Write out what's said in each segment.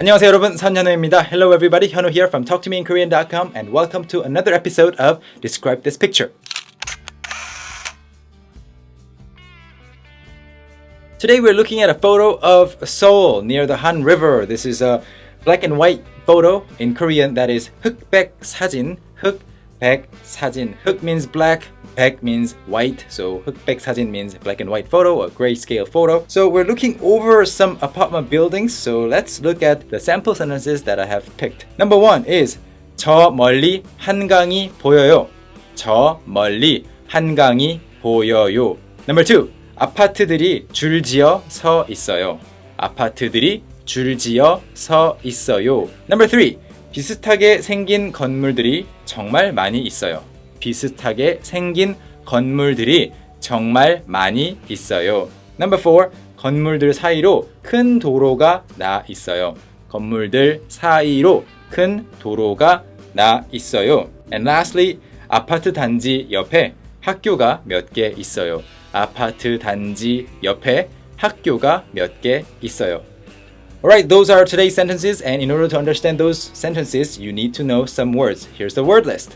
안녕하세요 여러분, 선현우입니다. Hello everybody, Hyunwoo here from talktomeinkorean.com and welcome to another episode of Describe This Picture. Today we're looking at a photo of Seoul near the Han River. This is a black and white photo in Korean that is 흑백 사진. 흑백 사진. 흑 means black, 백 means white. So 흑백 사진 means black and white photo, a grayscale photo. So we're looking over some apartment buildings. So let's look at the sample sentences that I have picked. Number one is 저 멀리 한강이 보여요. 저 멀리 한강이 보여요. Number two. 아파트들이 줄지어 서 있어요. 아파트들이 줄지어 서 있어요. Number 3. 비슷하게 생긴 건물들이 정말 많이 있어요. 비슷하게 생긴 건물들이 정말 많이 있어요. Number 4. 건물들 사이로 큰 도로가 나 있어요. 건물들 사이로 큰 도로가 나 있어요. And lastly, 아파트 단지 옆에 학교가 몇 개 있어요. 아파트 단지 옆에 학교가 몇 개 있어요. Alright, those are today's sentences, and in order to understand those sentences, you need to know some words. Here's the word list.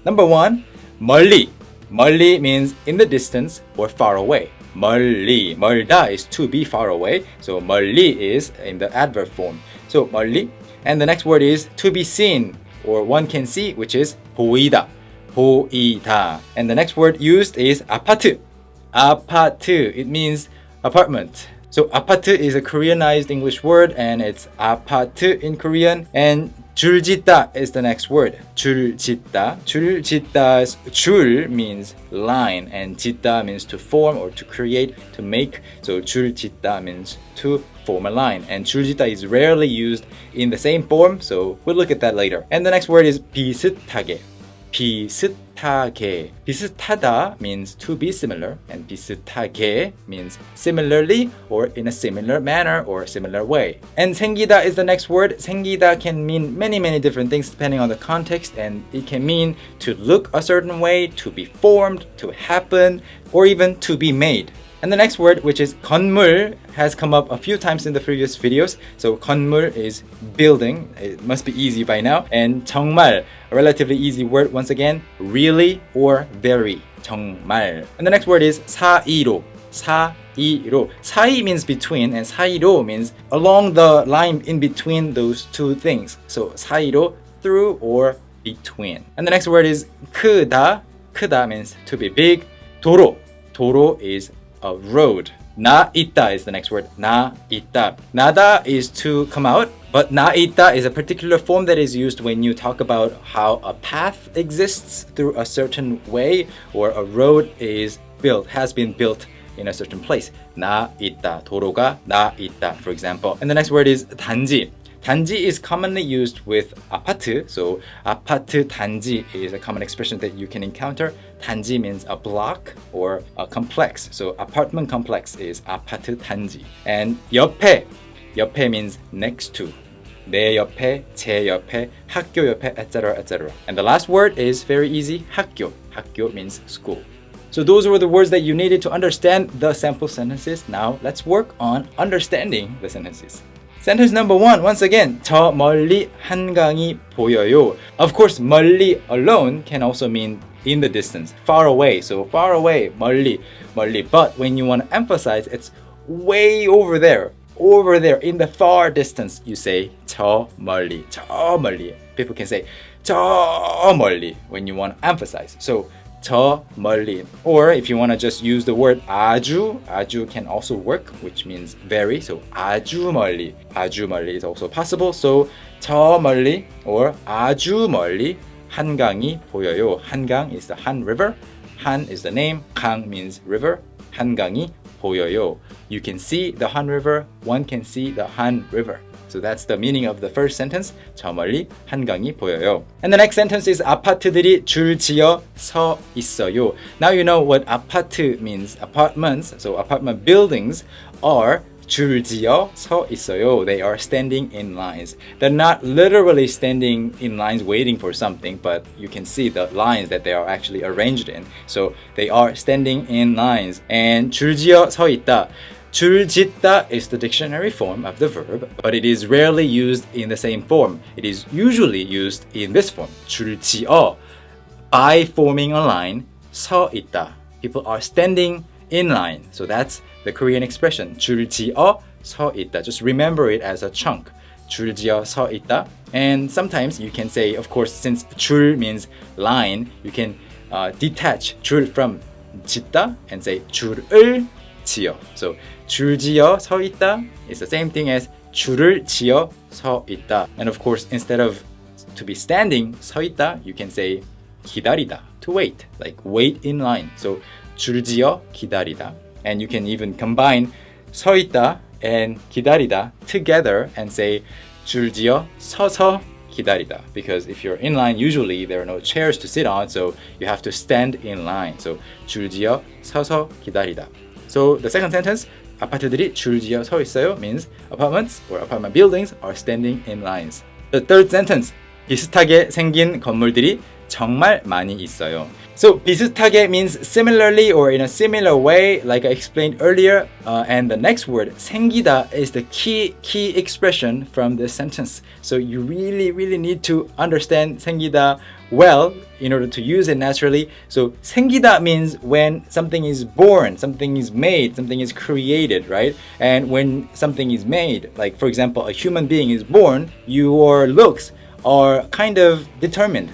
Number 1, 멀리. 멀리 means in the distance or far away. 멀리, 멀다 is to be far away, so 멀리 is in the adverb form. So 멀리, and the next word is to be seen, or one can see, which is 보이다. 보이다. And the next word used is 아파트. 아파트, it means apartment. So 아파트 is a Koreanized English word and it's 아파트 in Korean. And 줄짓다 is the next word. 줄짓다. 줄짓다's 줄 means line and 짓다 means to form or to create, to make. So 줄짓다 means to form a line. And 줄짓다 is rarely used in the same form, so we'll look at that later. And the next word is 비슷하게. 비슷하게. 비슷하다 means to be similar, and 비슷하게 means similarly or in a similar manner or similar way. And 생기다 is the next word. 생기다 can mean many different things depending on the context, and it can mean to look a certain way, to be formed, to happen, or even to be made. And the next word, which is 건물, has come up a few times in the previous videos. So 건물 is building. It must be easy by now. And 정말, a relatively easy word once again, really or very. 정말. And the next word is 사이로. 사이로. 사이 means between, and 사이로 means along the line in between those two things. So 사이로, through or between. And the next word is 크다. 크다 means to be big. 도로. 도로 is a road. 나 있다 is the next word. 나 있다. 나다 is to come out, but 나 있다 is a particular form that is used when you talk about how a path exists through a certain way or a road is built, has been built in a certain place. 나 있다. 도로가 나 있다, for example. And the next word is 단지. 단지 is commonly used with 아파트, so 아파트 단지 is a common expression that you can encounter. 단지 means a block or a complex, so apartment complex is 아파트 단지. And 옆에, 옆에 means next to. 내 옆에, 제 옆에, 학교 옆에, etc., etc. And the last word is very easy, 학교. 학교 means school. So those were the words that you needed to understand the sample sentences. Now let's work on understanding the sentences. Sentence number 1, once again, 저 멀리 한강이 보여요. Of course, 멀리 alone can also mean in the distance, far away. So far away, 멀리, 멀리. But when you want to emphasize, it's way over there, in the far distance, you say 저 멀리, 저 멀리. People can say 저 멀리 when you want to emphasize. So 저 멀리. Or if you want to just use the word 아주, 아주 can also work, which means very. So 아주 멀리, 아주 멀리 is also possible. So 저 멀리 or 아주 멀리 한강이 보여요. 한강 is the Han River. Han is the name. 강 means river. 한강이 보여요. You can see the Han River. One can see the Han River. So that's the meaning of the first sentence. 저 멀리 한강이 보여요. And the next sentence is 아파트들이 줄지어 서 있어요. Now you know what 아파트 means. Apartments, so apartment buildings are 줄지어 서 있어요. They are standing in lines. They're not literally standing in lines waiting for something, but you can see the lines that they are actually arranged in. So they are standing in lines. And 줄지어 서 있다. 줄 짓다 is the dictionary form of the verb, but it is rarely used in the same form. It is usually used in this form, 줄 지어. By forming a line, 서 있다. People are standing in line. So that's the Korean expression, 줄 지어 서 있다. Just remember it as a chunk. 줄 지어 서 있다. And sometimes you can say, of course, since 줄 means line, you can detach 줄 from 짓다 and say 줄을 지어. So 줄 지어 서 있다 is the same thing as 줄을 지어 서 있다. And of course, instead of to be standing 서 있다, you can say 기다리다, to wait, like wait in line. So 줄 지어 기다리다. And you can even combine 서 있다 and 기다리다 together and say 줄 지어 서서 기다리다. Because if you're in line, usually there are no chairs to sit on, so you have to stand in line. So 줄 지어 서서 기다리다. So the second sentence, 아파트들이 줄 지어 서 있어요 means apartments or apartment buildings are standing in lines. The third sentence, 비슷하게 생긴 건물들이 정말 많이 있어요. So 비슷하게 means similarly or in a similar way, like I explained earlier. And the next word, 생기다, is the key expression from this sentence. So you really need to understand 생기다 well in order to use it naturally. So 생기다 means when something is born, something is made, something is created, right? And when something is made, like for example, a human being is born, your looks are kind of determined.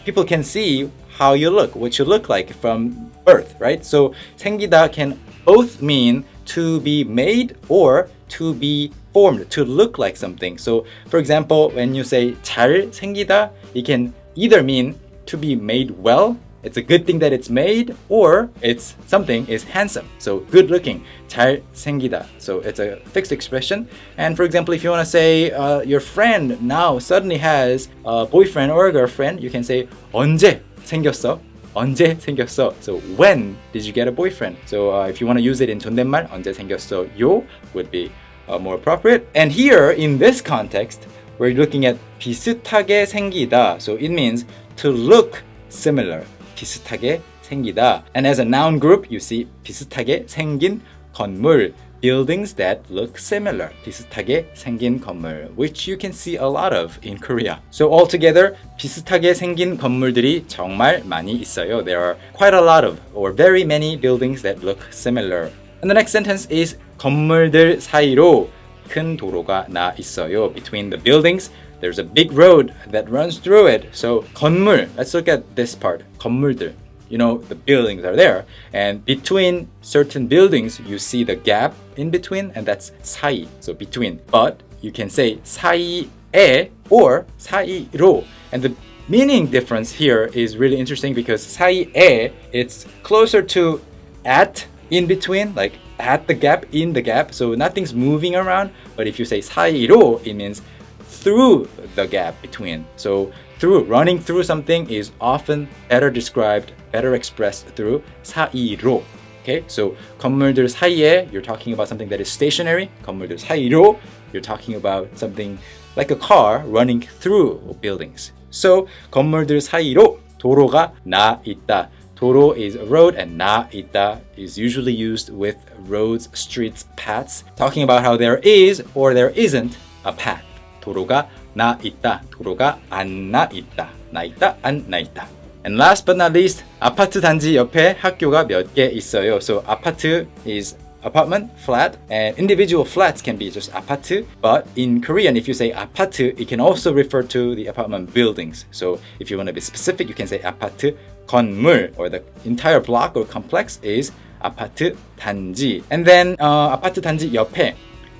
People can see how you look, what you look like from birth, right? So 생기다 can both mean to be made or to be formed, to look like something. So for example, when you say 잘 생기다, it can either mean to be made well, it's a good thing that it's made, or it's something is handsome, so good looking, 잘 생기다. So it's a fixed expression. And for example, if you want to say your friend now suddenly has a boyfriend or a girlfriend, you can say 언제 생겼어? 언제 생겼어? So when did you get a boyfriend? So if you want to use it in 존댓말, 언제 생겼어요 would be more appropriate. And here in this context, we're looking at 비슷하게 생기다. So it means to look similar. 비슷하게 생기다. And as a noun group, you see 비슷하게 생긴 건물, buildings that look similar. 비슷하게 생긴 건물, which you can see a lot of in Korea. So altogether, 비슷하게 생긴 건물들이 정말 많이 있어요. There are quite a lot of, or very many buildings that look similar. And the next sentence is 건물들 사이로 큰 도로가 나 있어요. Between the buildings, there's a big road that runs through it. So 건물, let's look at this part. 건물들. You know, the buildings are there. And between certain buildings, you see the gap in between, and that's 사이. So between. But you can say 사이에 or 사이로. And the meaning difference here is really interesting because 사이에, it's closer to at, in between, like at the gap, in the gap. So nothing's moving around. But if you say 사이로, it means through the gap between. So running through something is often better described, better expressed through 사이로. Okay, so 건물들 사이에, you're talking about something that is stationary. 건물들 사이로, you're talking about something like a car running through buildings. So 건물들 사이로 도로가 나 있다. 도로 is a road and 나 있다 is usually used with roads, streets, paths, talking about how there is or there isn't a path. 도로가 나 있다. 도로가 안 나 있다. 나 있다, 안 나 있다. And last but not least, 아파트 단지 옆에 학교가 몇 개 있어요. So 아파트 is apartment, flat, and individual flats can be just 아파트. But in Korean, if you say 아파트, it can also refer to the apartment buildings. So if you want to be specific, you can say 아파트 건물, or the entire block or complex is 아파트 단지. And then 아파트 단지 옆에,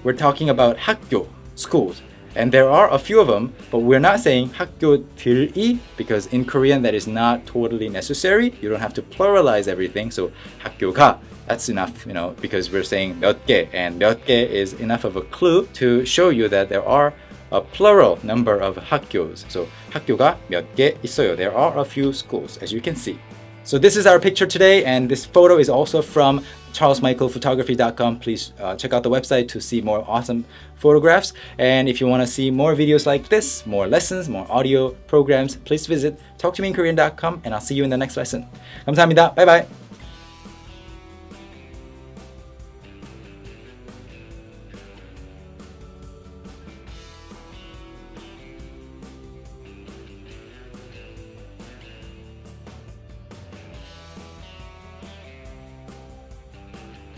we're talking about 학교, schools. And there are a few of them, but we're not saying 학교들이 because in Korean that is not totally necessary. You don't have to pluralize everything. So 학교가, that's enough, because we're saying 몇 개, and 몇 개 is enough of a clue to show you that there are a plural number of 학교s. So 학교가 몇 개 있어요. There are a few schools, as you can see. So this is our picture today, and this photo is also from charlesmichaelphotography.com. Please check out the website to see more awesome photographs. And if you want to see more videos like this, more lessons, more audio programs, please visit talktomeinkorean.com, and I'll see you in the next lesson. 감사합니다. Bye bye.